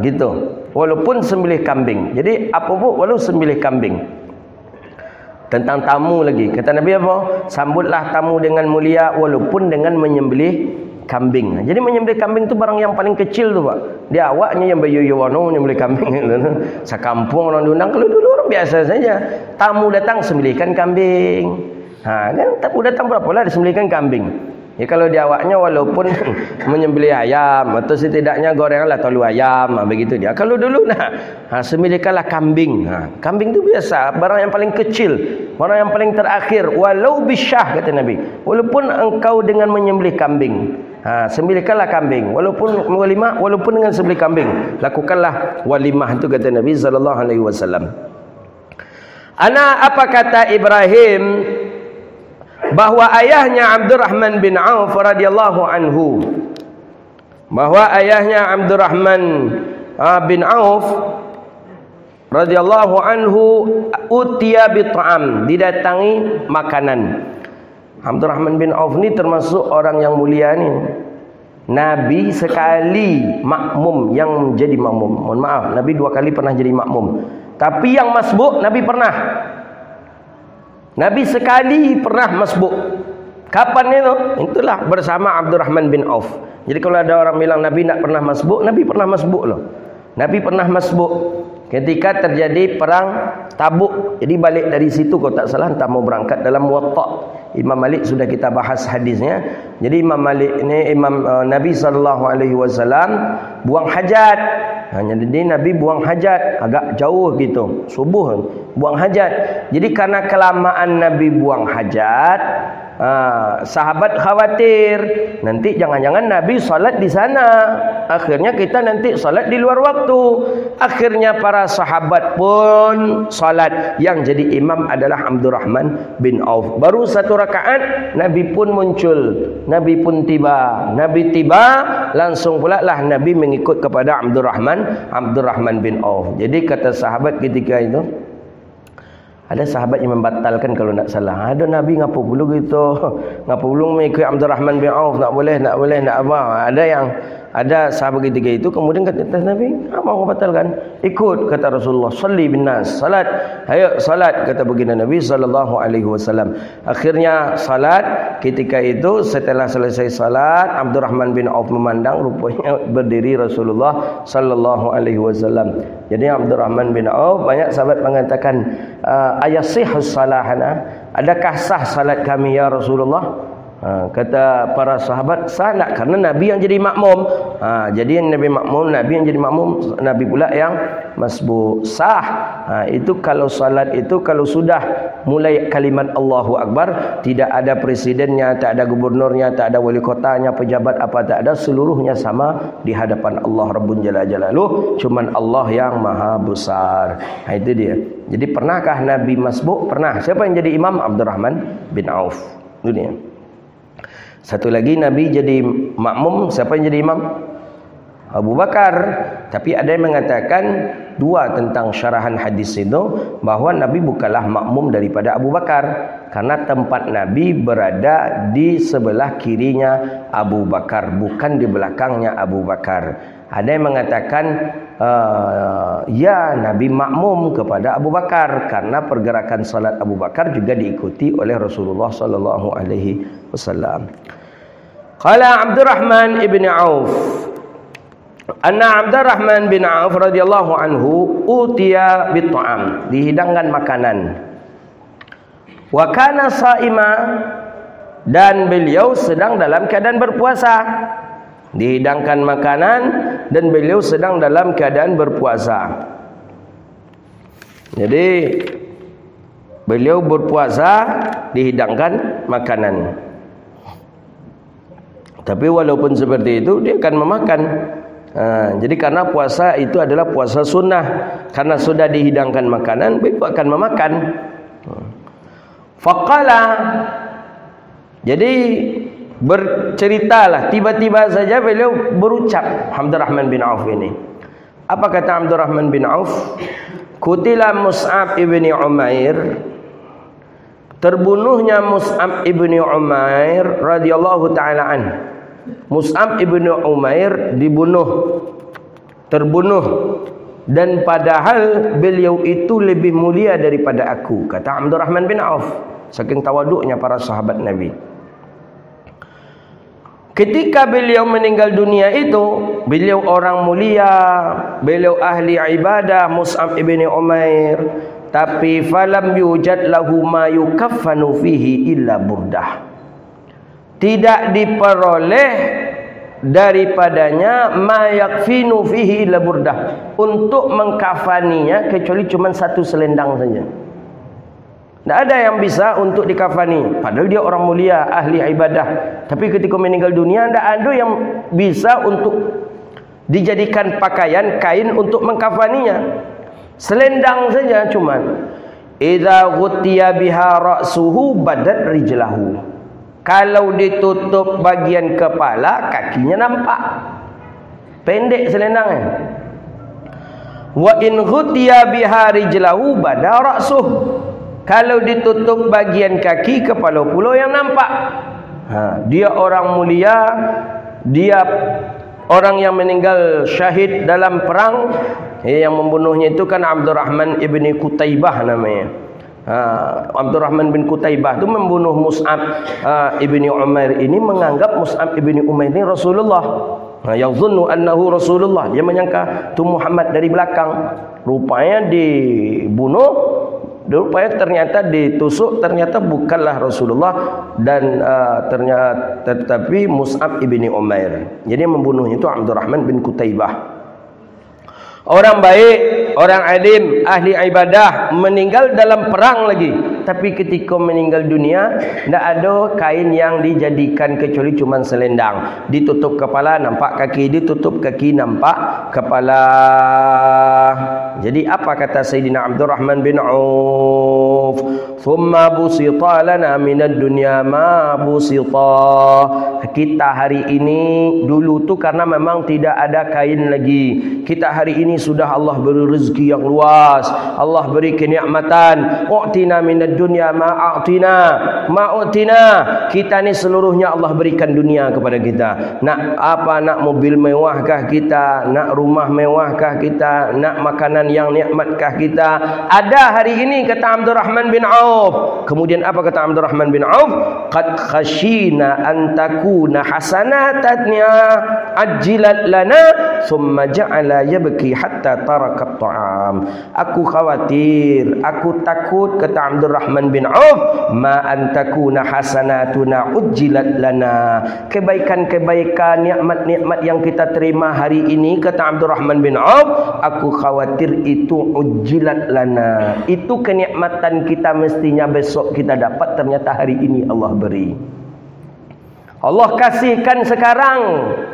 Gitu. Walaupun sembelih kambing. Jadi apa pun walau sembelih kambing. Tentang tamu lagi. Kata Nabi apa? Sambutlah tamu dengan mulia walaupun dengan menyembelih kambing. Jadi menyembelih kambing tu barang yang paling kecil tu, Pak. Dia awaknya yang bayu-yuwano menyembelih kambing. Sekampung orang diundang, kalau dulu orang biasa saja. Tamu datang sembelihkan kambing. Kan tamu datang berapalah disembelihkan kambing. Ya kalau dia awaknya walaupun menyembelih ayam atau setidaknya gorenglah telur ayam, begitu dia. Kalau dulu sembelihkanlah kambing. Kambing itu biasa, barang yang paling kecil, barang yang paling terakhir. Walau bisyah, kata Nabi. Walaupun engkau dengan menyembelih kambing, sembelihkanlah kambing. Walaupun walimah, walaupun dengan sembelih kambing, lakukanlah walimah itu, kata Nabi sallallahu alaihi wasallam. Apa kata Ibrahim? Bahwa ayahnya Abdurrahman bin Auf radhiyallahu anhu, bahwa ayahnya Abdurrahman bin Auf radhiyallahu anhu utiya bit'am, didatangi makanan. Abdurrahman bin Auf ni termasuk orang yang mulia ni. Nabi sekali makmum yang jadi makmum. Mohon maaf, Nabi 2 kali pernah jadi makmum. Tapi yang masbuk Nabi pernah. Nabi sekali pernah masbuk. Kapan itu? Itulah bersama Abdurrahman bin Auf. Jadi kalau ada orang bilang Nabi tak pernah masbuk, Nabi pernah masbuk loh. Nabi pernah masbuk ketika terjadi perang Tabuk. Jadi balik dari situ kalau tak salah entah mau berangkat dalam Muwatta. Imam Malik sudah kita bahas hadisnya. Jadi Imam Malik ini Nabi SAW buang hajat. Jadi Nabi buang hajat agak jauh gitu. Subuh buang hajat. Jadi karena kelamaan Nabi buang hajat, sahabat khawatir nanti jangan-jangan Nabi salat di sana. Akhirnya kita nanti salat di luar waktu. Akhirnya para sahabat pun salat. Yang jadi imam adalah Abdurrahman bin Auf. Baru satu rakaat Nabi pun muncul. Nabi pun tiba. Nabi tiba langsung pula lah Nabi mengikut kepada Abdurrahman bin Auf. Jadi kata sahabat ketika itu, ada sahabat yang membatalkan kalau tak salah. Ada Nabi ngapa pula gitu? Ngapa pula mengikut Abdurrahman bin Auf? Tak boleh, nak apa? Ada sahabat ketika itu kemudian kata Nabi, apa orang batalkan? Ikut kata Rasulullah, salli bin nas, salat. Ayo salat kata baginda Nabi sallallahu alaihi wasallam. Akhirnya salat. Ketika itu setelah selesai salat, Abdurrahman bin Auf memandang rupanya berdiri Rasulullah sallallahu alaihi wasallam. Jadi Abdurrahman bin Auf, banyak sahabat mengatakan, ayasihus salahana, adakah sah salat kami ya Rasulullah? Kata para sahabat, sah tak? Karena Nabi yang jadi makmum. Jadi Nabi yang jadi makmum, Nabi pula yang masbuk. Sah. Itu kalau salat itu kalau sudah mulai kalimat Allahu Akbar, tidak ada presidennya, tak ada gubernurnya, tak ada wali kotanya, pejabat apa tak ada, seluruhnya sama di hadapan Allah Rabbun Jalla Jalaluh. Cuman Allah yang maha besar. Itu dia. Jadi pernahkah Nabi masbuk? Pernah. Siapa yang jadi imam? Abdurrahman bin Auf. Itu dia. Satu lagi Nabi jadi makmum, siapa yang jadi imam? Abu Bakar. Tapi ada yang mengatakan dua tentang syarahan hadis itu, bahawa Nabi bukanlah makmum daripada Abu Bakar, karena tempat Nabi berada di sebelah kirinya Abu Bakar, bukan di belakangnya Abu Bakar. Ada yang mengatakan ya Nabi makmum kepada Abu Bakar, karena pergerakan salat Abu Bakar juga diikuti oleh Rasulullah sallallahu alaihi wasallam. Qala Abdurrahman ibn Auf, anna Abdurrahman bin Auf radhiyallahu anhu utiya bit'am, dihidangkan makanan. Wa kana shaima, dan beliau sedang dalam keadaan berpuasa. Dihidangkan makanan dan beliau sedang dalam keadaan berpuasa. Jadi beliau berpuasa, dihidangkan makanan. Tapi walaupun seperti itu, dia akan memakan. Jadi karena puasa itu adalah puasa sunnah, karena sudah dihidangkan makanan, beliau akan memakan. Faqala, jadi berceritalah, tiba-tiba saja beliau berucap, Abdurrahman bin Auf ini. Apa kata Abdurrahman bin Auf? Kutila Mus'ab ibni Umair, terbunuhnya Mus'ab ibni Umair radhiyallahu ta'ala an. Mus'ab ibni Umair terbunuh, dan padahal beliau itu lebih mulia daripada aku, kata Abdurrahman bin Auf. Saking tawaduknya para sahabat Nabi. Ketika beliau meninggal dunia itu, beliau orang mulia, beliau ahli ibadah, Mus'ab ibni Umair. Tapi falam yujad lahu ma yukaffanu fihi illa burdah. Tidak diperoleh daripadanya ma yakfinu fihi illa burdah, untuk mengkafaninya kecuali cuma satu selendang saja. Tidak ada yang bisa untuk dikafani, padahal dia orang mulia, ahli ibadah. Tapi ketika meninggal dunia, tidak ada yang bisa untuk dijadikan pakaian, kain untuk mengkafaninya. Selendang saja cuman. Idza ghutiya biha ra'suhu badat rijlahu. Kalau ditutup bagian kepala, kakinya nampak. Pendek selendangnya. Wa in ghutiya biha rijlahu bada ra'suh. Kalau ditutup bagian kaki, kepala pula yang nampak. Dia orang mulia, dia orang yang meninggal syahid dalam perang. Yang membunuhnya itu kan Abdurrahman ibni Qutaibah namanya. Abdul Rahman bin Qutaibah tu membunuh Mus'ab ibni Umair ini, menganggap Mus'ab ibni Umair ini Rasulullah. Yazunnu annahu Rasulullah, dia menyangka tu Muhammad dari belakang. Rupanya dibunuh, rupanya ternyata ditusuk, ternyata bukanlah Rasulullah, dan ternyata tetapi Mus'ab ibni Umair. Jadi membunuhnya itu Abdul Rahman bin Qutaibah. Orang baik, orang alim, ahli ibadah, meninggal dalam perang lagi. Tapi ketika meninggal dunia, tidak ada kain yang dijadikan kecuali cuma selendang. Ditutup kepala, nampak kaki. Ditutup kaki, nampak kepala. Jadi apa kata Sayyidina Abdul Rahman bin Auf? Thumma busita lana minad dunya ma busita. Kita hari ini, dulu tu karena memang tidak ada kain lagi. Kita hari ini sudah Allah beri rezeki yang luas, Allah beri kenikmatan. U'tina minad dunya ma a'tina. Kita ni seluruhnya Allah berikan dunia kepada kita. Nak apa? Nak mobil mewahkah kita? Nak rumah mewahkah kita? Nak makanan yang nikmatkah kita? Ada hari ini, kata Abdul Rahman bin Auf. Kemudian apa kata Abdul Rahman bin Auf? Qad khashina an takuna hasanatatnya ajjilat lana thumma ja'ala yabki hatta tarakat ta'am. Aku khawatir, aku takut, kata Abdul Rahman bin Auf, ma antakuna hasanatuna ujjilat lana. Kebaikan-kebaikan, nikmat-nikmat yang kita terima hari ini, kata Abdul Rahman bin Auf, aku khawatir itu ujjilat lana. Itu kenikmatan kita mestinya besok kita dapat, ternyata hari ini Allah beri. Allah kasihkan sekarang,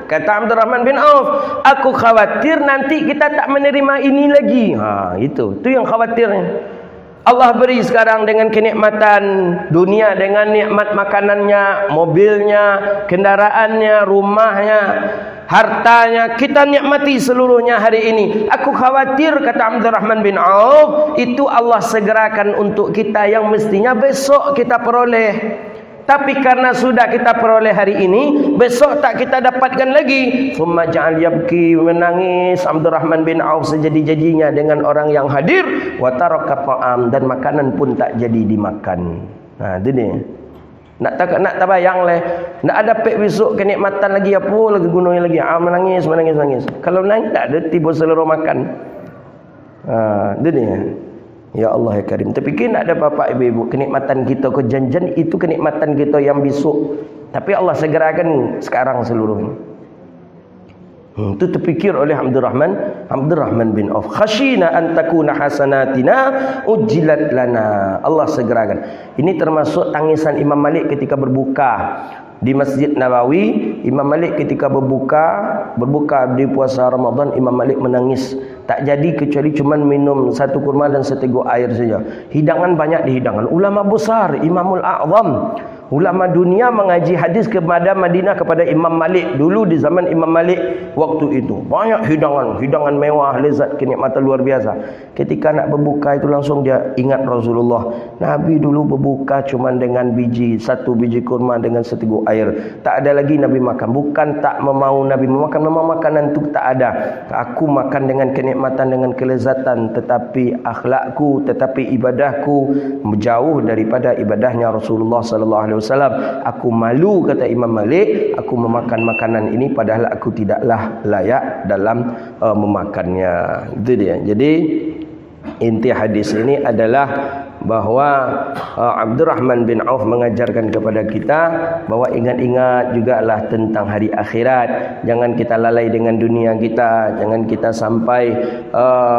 kata Abdul Rahman bin Auf, aku khawatir nanti kita tak menerima ini lagi. Itu yang khawatirnya. Allah beri sekarang dengan kenikmatan dunia, dengan nikmat makanannya, mobilnya, kendaraannya, rumahnya, hartanya, kita nikmati seluruhnya hari ini. Aku khawatir, kata Abdul Rahman bin Auf, itu Allah segerakan untuk kita yang mestinya besok kita peroleh. Tapi karena sudah kita peroleh hari ini, besok tak kita dapatkan lagi. Thumma ja'al yabki, menangis Abdul Rahman bin Auf sejadi-jadinya dengan orang yang hadir. Wa taraka ta'am, dan makanan pun tak jadi dimakan. Itu dia. Nak terbayang leh. Nak ada pek besok kenikmatan lagi apa lagi gunanya lagi. Menangis. Kalau menangis tak ada, tiba seluruh makan. Itu dia. Ya Allah ya Karim. Terfikir nak ada bapak ibu-ibu, kenikmatan kita ke janjian itu kenikmatan kita yang besok. Tapi Allah segerakan sekarang seluruhnya. Itu terfikir oleh Abdul Rahman bin Auf. Khashina an takuna hasanatina ujjilat lana. Allah segerakan. Ini termasuk tangisan Imam Malik ketika berbuka di Masjid Nabawi. Imam Malik ketika berbuka di puasa Ramadan, Imam Malik menangis. Tak jadi kecuali cuma minum satu kurma dan seteguk air saja. Hidangan banyak dihidangan. Ulama besar, Imamul A'zam, ulama dunia mengaji hadis kepada Madinah kepada Imam Malik dulu di zaman Imam Malik waktu itu. Banyak hidangan mewah, lezat, kenikmatan luar biasa. Ketika nak berbuka itu langsung dia ingat Rasulullah. Nabi dulu berbuka cuma dengan satu biji kurma dengan seteguk air. Tak ada lagi Nabi makan. Bukan tak memau Nabi memakan, memang makanan itu tak ada. Aku makan dengan kenikmatan, dengan kelezatan, tetapi akhlakku, tetapi ibadahku jauh daripada ibadahnya Rasulullah sallallahu alaihi wasallam. Aku malu, kata Imam Malik, aku memakan makanan ini padahal aku tidaklah layak dalam memakannya. Itu dia. Jadi inti hadis ini adalah bahawa Abdul Rahman bin Auf mengajarkan kepada kita bahawa ingat-ingat jugalah tentang hari akhirat. Jangan kita lalai dengan dunia kita. Jangan kita sampai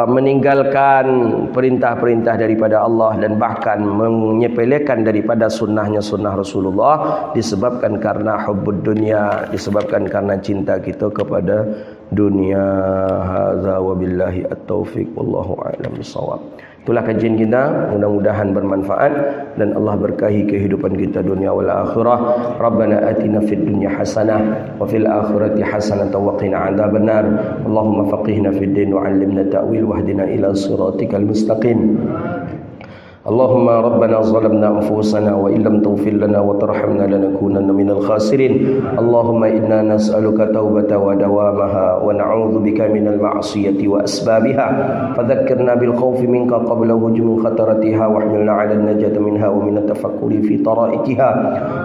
meninggalkan perintah-perintah daripada Allah dan bahkan menyepelekan daripada sunnah Rasulullah disebabkan karena hubbud dunia, disebabkan karena cinta kita kepada dunia. Hadza wabillahi at-taufiq wallahu a'lam bissawab. Itulah kajian kita, mudah-mudahan bermanfaat dan Allah berkahi kehidupan kita dunia wal akhirah. Rabbana atina fid dunya hasanah wa fil akhirati hasanah wa qina adzabannar. Allahumma faqihna fid din wa 'allimna ta'wil wahdina ila siratikal mustaqim. اللهم ربنا ظلمنا أنفسنا وإن لم تغفر لنا وترحمنا لنكونن من الخاسرين اللهم إنا نسألك توبة ودوامها ونعوذ بك من المعصية وأسبابها فذكرنا بالخوف منك قبل هجوم خطرتها واحملنا على النجاة منها ومن التفكر في طرائقها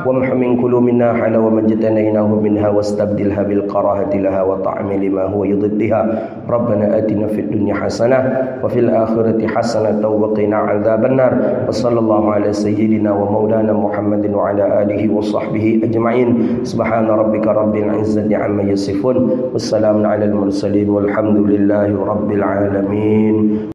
وامح من قلوبنا حلا ومن اجتنيناه منها واستبدلها بالكراهة لها وطعم لما هو ضدها ربنا آتنا في الدنيا حسنة وفي الآخرة حسنة وقنا عذاب النار وصلى الله على سيدنا ومولانا محمد وعلى آله وصحبه أجمعين سبحان ربك رب العزة عما يصفون والسلام على المرسلين والحمد لله رب العالمين.